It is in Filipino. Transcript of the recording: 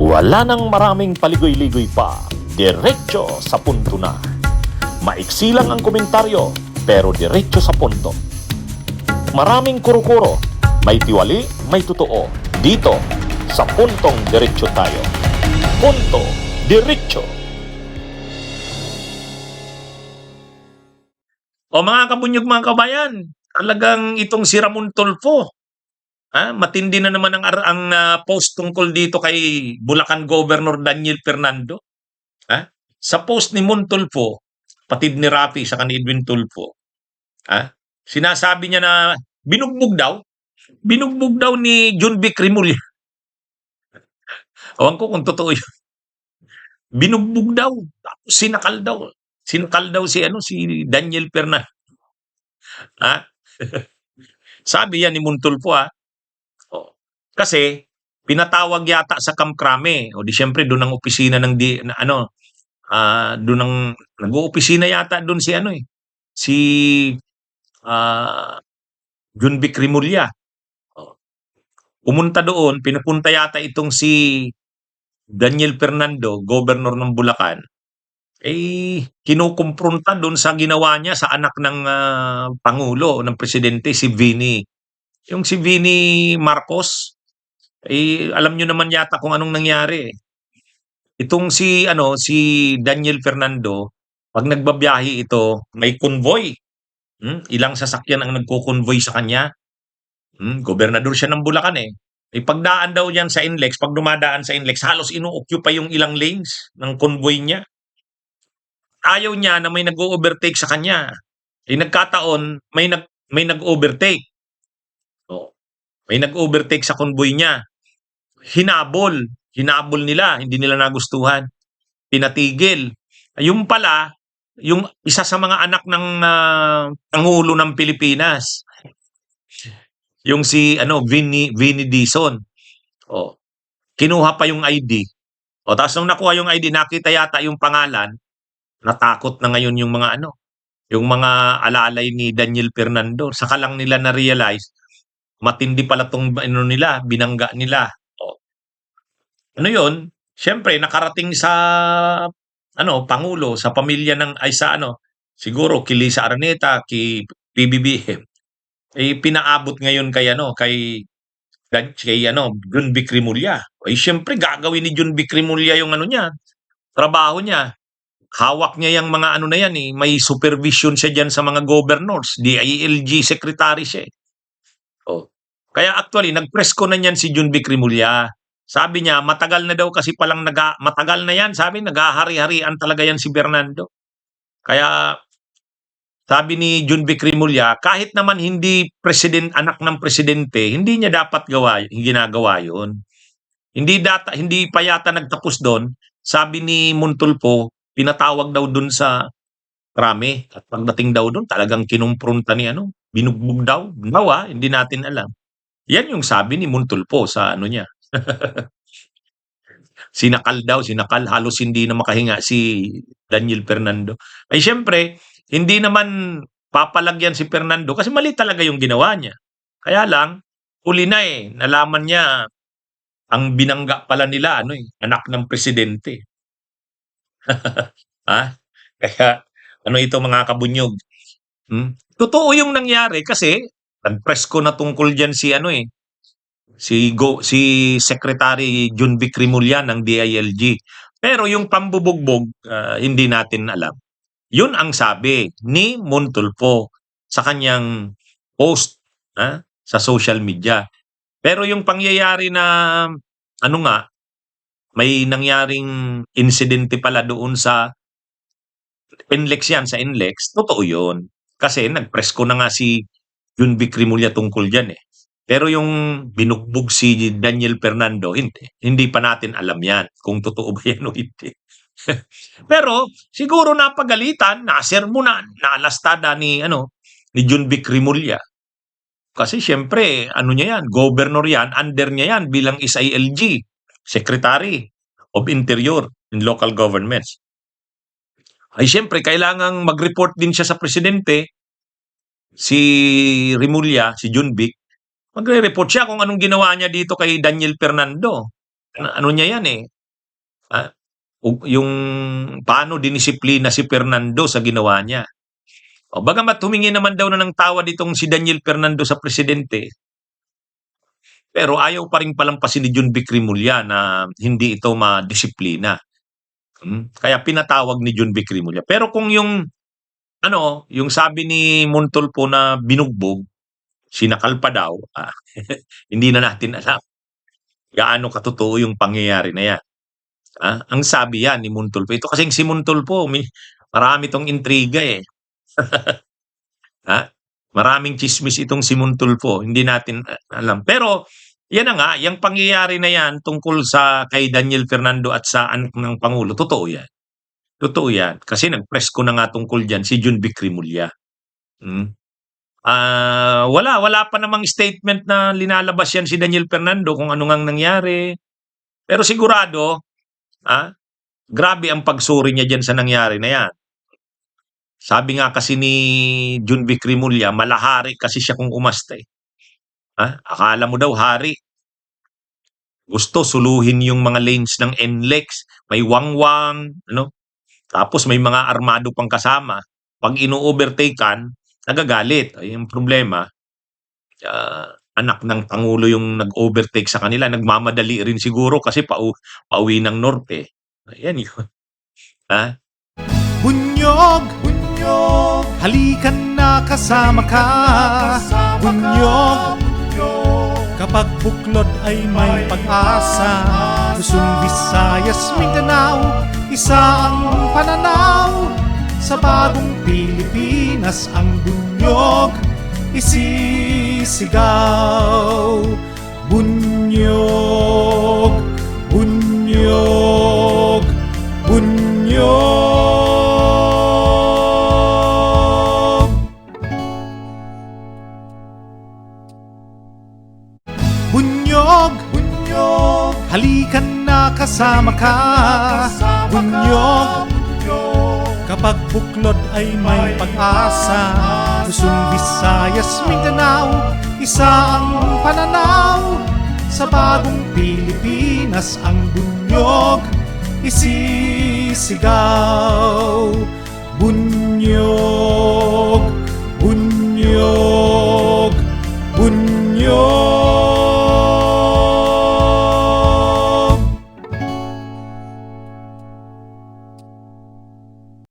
Wala nang maraming paligoy-ligoy pa, diretso sa punto na. Maiksi lang ang komentaryo, pero diretso sa punto. Maraming kuro-kuro, may tiwali, may totoo. Dito, sa puntong diretso tayo. Punto, diretso. O mga kabunyog, mga kabayan, talagang itong si Ramon Tulfo, matindi na naman ang post tungkol dito kay Bulacan Governor Daniel Fernando. Sa post ni Mon Tulfo, patid ni Rafi sa ni Edwin Tulfo, sinasabi niya na binugbog daw ni John Vic Rimulya. Awan ko kung totoo yun. Binugbog daw, tapos sinakal daw si Daniel Fernando. Sabi yan ni Mon Tulfo, kasi pinatawag yata sa Camp Crame, o di syempre doon ang opisina ng doon ang nag-oopisina yata doon si John Vic Rimulya. Pumunta doon, pinapunta yata itong si Daniel Fernando, governor ng Bulacan, kinukumpronta doon sa ginawa niya sa anak ng Pangulo, ng Presidente, si Vini. Yung si Vini Marcos, alam nyo naman yata kung anong nangyari. Itong si Daniel Fernando, pag nagbabiyahe ito, may convoy. Ilang sasakyan ang nagko-convoy sa kanya. Gobernador siya ng Bulacan eh. Pagdaan daw yan sa NLEX, pag dumadaan sa NLEX, halos ino-occupy yung ilang lanes ng convoy niya. Ayaw niya na may nag-o-overtake sa kanya. Nagkataon, may nag-overtake. May nag-overtake sa convoy niya. Hinabol nila, hindi nila nagustuhan. Pinatigil. Yung pala, yung isa sa mga anak ng Pangulo ng Pilipinas. Yung si Vini Dizon. Kinuha pa yung ID. Tapos nung nakuha yung ID, nakita yata yung pangalan, natakot na ngayon yung mga alalay ni Daniel Fernando. Saka lang nila na-realize, matindi pala tong binangga nila. Yun? Siyempre, nakarating sa Pangulo, sa pamilya siguro Kilisa Araneta, kay PBBM. Pinaabot ngayon kay John Vic Rimulya. Siyempre, gagawin ni John Vic Rimulya yung niya, trabaho niya. Hawak niya yung mga na yan may supervision siya dyan sa mga governors, DILG secretary siya. Kaya actually, nag-press ko na niyan si John Vic Rimulya. Sabi niya, matagal na daw kasi palang matagal na yan, sabi, naghahari-harian talaga yan si Fernando. Kaya, sabi ni John Vic Rimulya, kahit naman hindi anak ng presidente, hindi niya dapat ginagawa yun. Hindi pa yata nagtapos doon. Sabi ni Mon Tulfo, pinatawag daw doon sa Krame. At pagdating daw doon, talagang kinumpronta ni binugbog daw. Hindi natin alam. Yan yung sabi ni Mon Tulfo sa niya. Sinakal, halos hindi na makahinga si Daniel Fernando. Siyempre, hindi naman papalagyan si Fernando kasi mali talaga yung ginawa niya. Kaya lang, huli na nalaman niya ang binangga pala nila, anak ng presidente. Kaya, ito mga kabunyog? Totoo yung nangyari kasi, nag-press ko na tungkol dyan si Secretary John Vic Rimulya ng DILG. Pero yung pambubugbog, hindi natin alam. Yun ang sabi ni Mon Tulfo sa kanyang post sa social media. Pero yung pangyayari na may nangyaring insidente pala doon sa NLEX yan, sa NLEX, totoo yun. Kasi nag-press ko na nga si John Vic Rimulya tungkol dyan Pero yung binugbog si Daniel Fernando, hindi pa natin alam yan kung totoo ba yan o hindi. Pero siguro napagalitan, nasermonan, nalastada ni John Vic Rimulya. Kasi siyempre, niya yan, governor yan, under niya yan bilang SILG, Secretary of Interior in Local Governments. Siyempre, kailangang mag-report din siya sa presidente, si Rimulya, si John Vic, magre-report siya kung anong ginawa niya dito kay Daniel Fernando. Niya yan ah, yung paano dinisiplina si Fernando sa ginawa niya. O bagamat humingi naman daw na ng tawad itong si Daniel Fernando sa presidente, pero ayaw pa rin palampasin ni John Vic Rimulya na hindi ito madisiplina. Kaya pinatawag ni John Vic Rimulya. Pero kung yung yung sabi ni Montulfo na binugbog, sinakal pa daw, hindi na natin alam gaano katotoo yung pangyayari na yan. Ang sabi yan ni Montulfo. Ito kasing si Montulfo, marami tong intriga eh. Maraming chismis itong si Montulfo, hindi natin alam. Pero yan na nga, yung pangyayari na yan tungkol sa kay Daniel Fernando at sa anak ng Pangulo, totoo yan. Totoo yan. Kasi nag-press ko na nga tungkol dyan si John Vic Rimulya. Wala pa namang statement na linalabas yan si Daniel Fernando kung ano ngang nangyari. Pero sigurado, grabe ang pagsuri niya dyan sa nangyari na yan. Sabi nga kasi ni John Vic Rimulya, malahari kasi siya kung umasta eh. Akala mo daw hari. Gusto suluhin yung mga lanes ng NLEX, may wangwang, tapos may mga armado pang kasama. Pag ino-overtakean, nagagalit. Ay, yung problema, anak ng Pangulo yung nag-overtake sa kanila, nagmamadali rin siguro kasi pauwi ng norte. Ayan yun. Bunyog, bunyog, halikan na kasama ka. Bunyog, kapag buklod ay may pag-asa. Luzon, Visayas, Mindanao, isa ang pananaw. Sa bagong Pilipinas ang bunyog isisigaw. Bunyog, bunyog, bunyog. Bunyog, bunyog, halikan na kasama ka. Bunyog, kapag buklod ay may pag-asa. Luzon, Visayas, Mindanao, isa ang pananaw. Sa bagong Pilipinas ang bunyog isisigaw.